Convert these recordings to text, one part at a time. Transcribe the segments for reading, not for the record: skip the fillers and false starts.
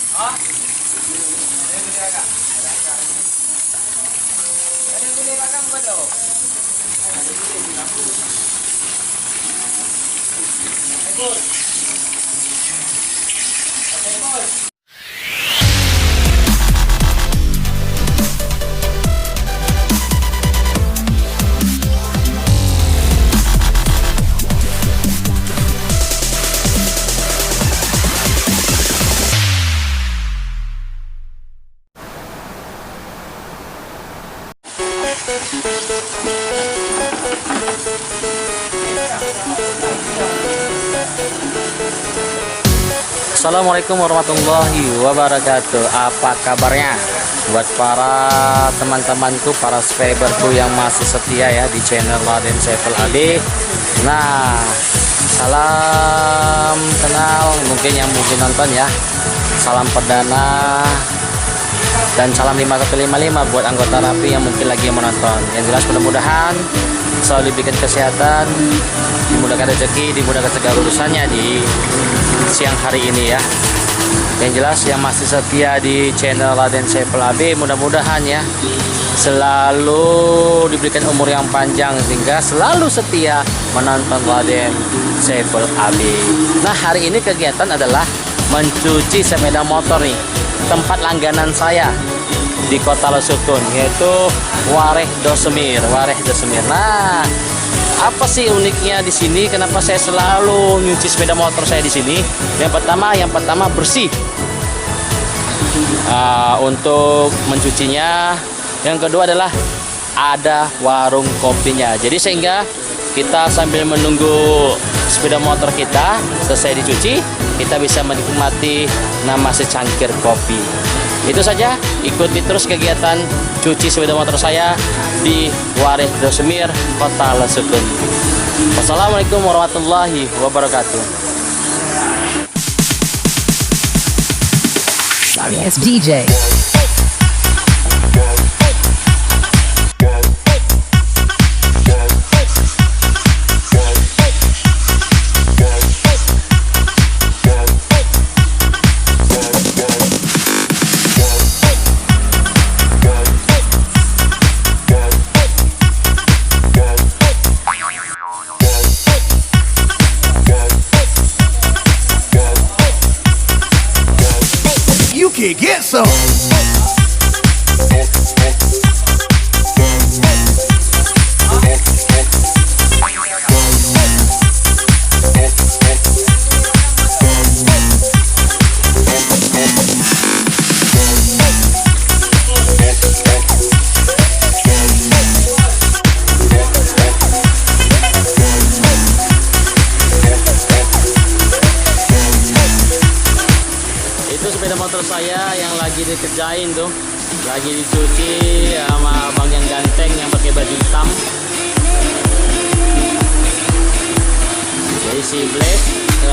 Oh, ada yang beli agak? Ada yang beli agak buat lo? Ada yang beli aku. Bos. Oke, bos. Assalamualaikum warahmatullahi wabarakatuh. Apa kabarnya buat para teman-temanku, para subscriberku yang masih setia ya di channel Raden Saiful AB. Nah, salam kenal mungkin yang mungkin nonton ya. Salam perdana dan salam 5155 buat anggota Rapi yang mungkin lagi menonton. Yang jelas mudah-mudahan selalu diberikan kesehatan, dimudahkan rezeki, dimudahkan segala urusannya di siang hari ini ya. Yang jelas yang masih setia di channel Raden Saiful AB, mudah-mudahan ya selalu diberikan umur yang panjang sehingga selalu setia menonton Raden Saiful AB. Nah, hari ini kegiatan adalah mencuci sepeda motor nih, tempat langganan saya di Kota Lesukun, yaitu Wareh Dosemir. Nah, apa sih uniknya di sini? Kenapa saya selalu nyuci sepeda motor saya di sini? Yang pertama bersih untuk mencucinya. Yang kedua adalah ada warung kopinya. Jadi sehingga kita sambil menunggu sepeda motor kita selesai dicuci, kita bisa menikmati nama secangkir kopi. Itu saja, ikuti terus kegiatan cuci sepeda motor saya di Wareh Dosemir, Kota Lesukun. Wassalamualaikum warahmatullahi wabarakatuh. Yes, DJ. You can get some. Sepeda motor saya yang lagi dikerjain tuh, lagi dicuci sama abang yang ganteng yang pakai baju hitam. Jadi si Black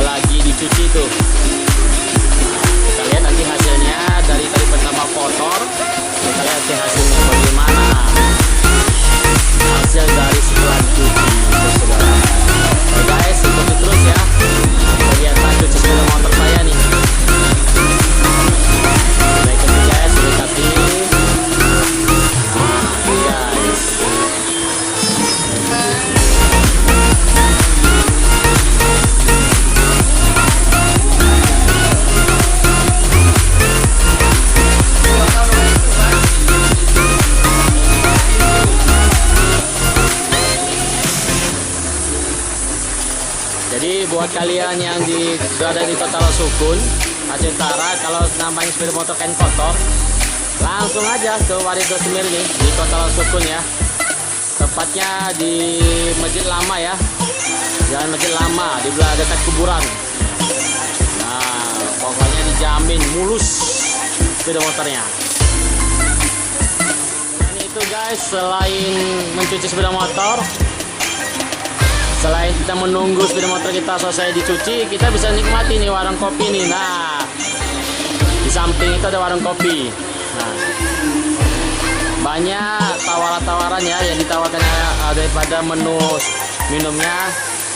lagi dicuci tuh. Kita lihat nanti hasilnya. Dari tadi pertama kotor, kita lihat hasilnya bagaimana. Hasil dari setelah dicuci, saudara. Oke guys, ikuti terus ya kegiatan cuci sepeda motor saya nih. Jadi buat kalian yang berada di Kota Lesukun, Aceh Utara, kalau namanya sepeda motor kain kotor, langsung aja ke Wareh Dosemir nih di Kota Lesukun ya. Tepatnya di Masjid Lama ya, Jalan Masjid Lama di belah dekat kuburan. Nah, pokoknya dijamin mulus sepeda motornya. Dan itu guys, selain mencuci sepeda motor, selain kita menunggu sepeda motor kita selesai dicuci, kita bisa nikmati nih warung kopi nih. Nah, di samping itu ada warung kopi. Nah, banyak tawaran-tawaran ya yang ditawarkan daripada menu minumnya.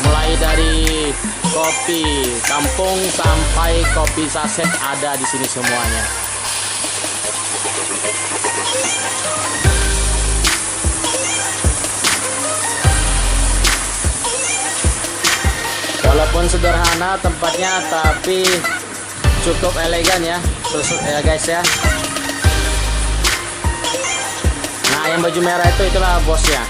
mulai dari kopi kampung sampai kopi saset ada di sini semuanya. Walaupun sederhana tempatnya, tapi cukup elegan ya, terus ya guys ya. Nah, yang baju merah itulah bosnya.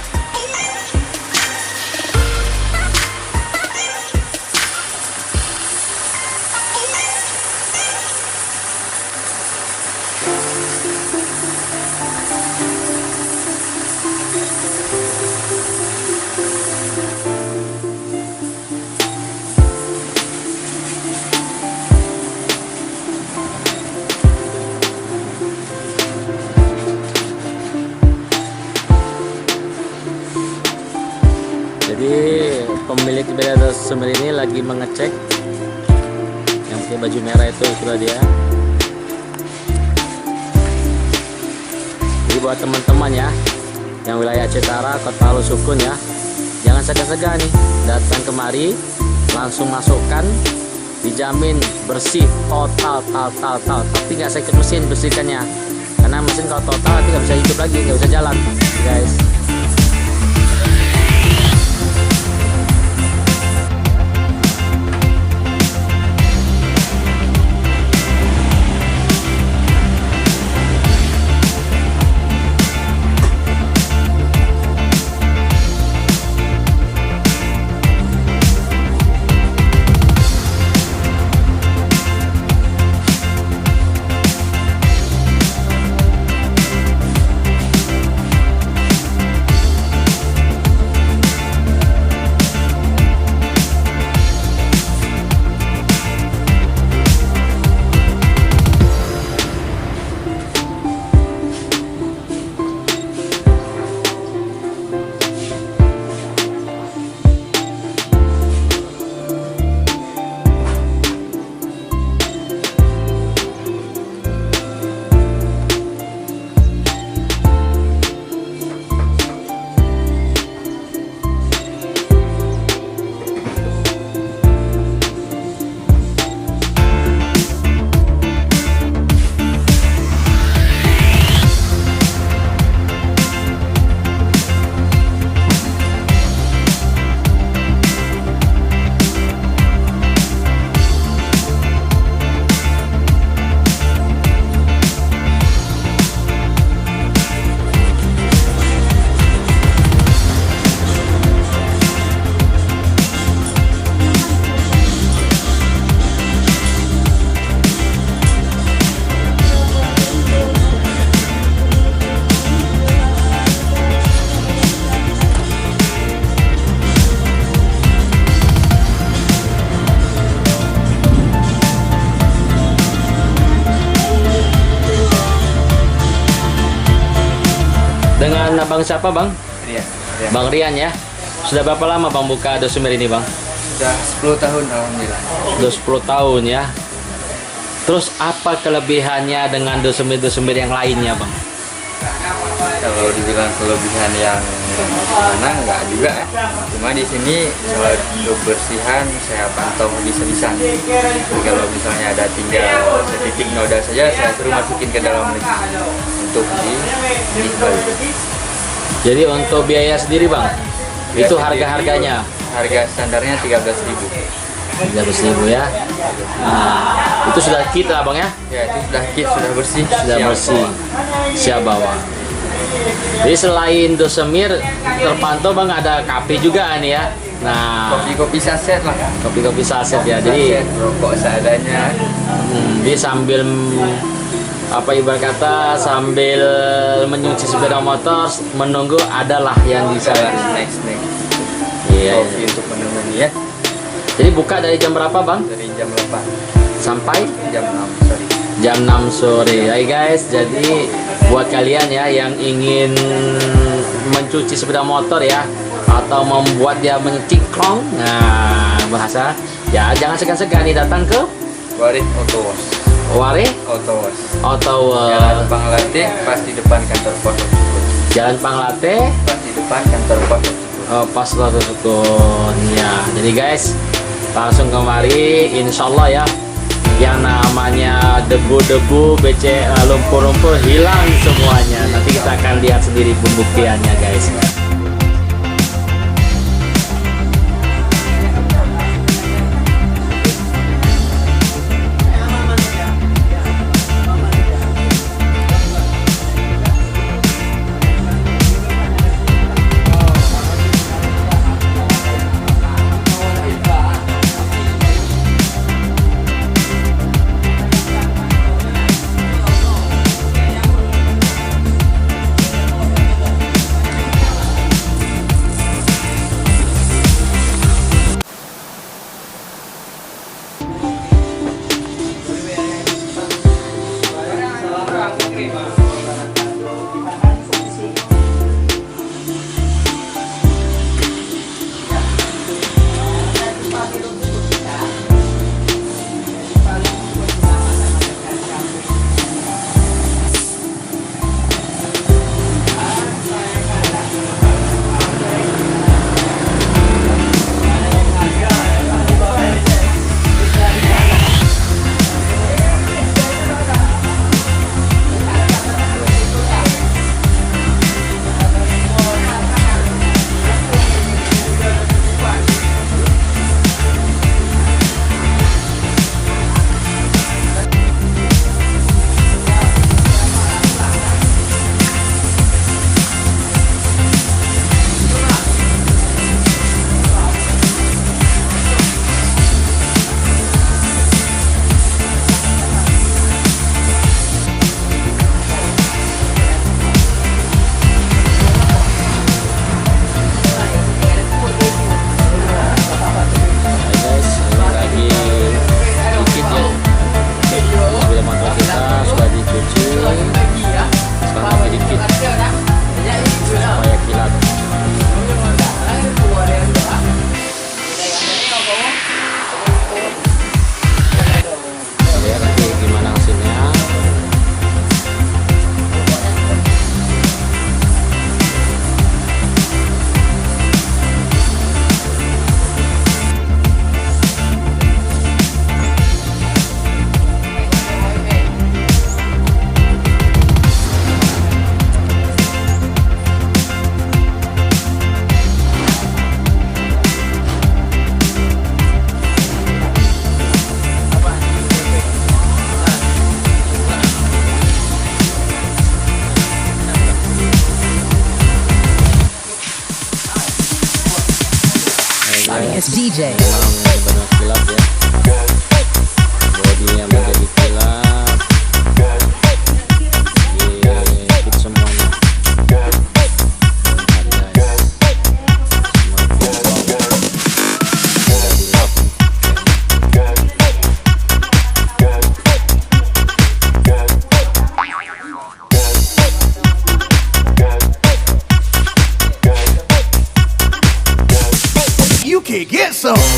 Jadi pemilik sepeda Sumir ini lagi mengecek yang pakai baju merah itulah dia. Jadi buat teman-teman ya yang wilayah Cetara, Kota Palu Sukun ya, jangan segan-segan nih datang kemari, langsung masukkan, dijamin bersih total. Tapi nggak saya ikut mesin bersihkannya, karena mesin kalau total nanti nggak bisa hidup lagi, nggak bisa jalan guys. Dengan abang siapa bang? Rian. Bang Rian ya. Sudah berapa lama bang buka Sumir ini bang? Sudah 10 tahun alhamdulillah. Sudah 10 tahun ya. Terus apa kelebihannya dengan Sumir yang lainnya bang? Kalau dibilang kelebihan yang mana enggak juga ya. Cuma di sini soal kebersihan saya pantau bisa-bisan. Kalau misalnya ada tinggal setitik noda saja saya suruh masukin ke dalam lagi untuk dibalik. Jadi untuk biaya sendiri bang, Biaya itu sendiri, harga-harganya? Harga standarnya 13.000. 13.000 ya. Nah, itu sudah kit lah bang ya? Ya itu sudah kit, sudah bersih. Sudah siap bersih, bawa. siap bawa. Jadi selain Sumir terpantau bang ada kafe juga nih ya. Nah, Kopi-kopi saset lah. kopi-kopi saset ya. Jadi Saset, rokok seadanya. dia sambil apa ibarat kata sambil menyuci sepeda motor menunggu adalah yang bisa. Next. Iya. Kopi untuk menemani ya. Jadi buka dari jam berapa bang? Dari jam 8 Sampai jam 6 sorry. jam 6 sore. Hai guys, jadi buat kalian ya yang ingin mencuci sepeda motor ya, atau membuat dia menciklong, nah bahasa ya jangan segan-segan nih datang ke Warih Auto Wash. Ware Auto Wash. atau Jalan Panglate pas di depan kantor pos tersebut. Jalan Panglate Pas di depan kantor pos tersebut. Oh, pas lah sukun ya. Jadi guys, langsung kemari, insya Allah ya, yang namanya debu-debu, lumpur-lumpur hilang semuanya. Nanti kita akan lihat sendiri pembuktiannya guys. It's DJ. Memang benar kilap ya, bodinya menjadi kilap, dikit semuanya. You can get some.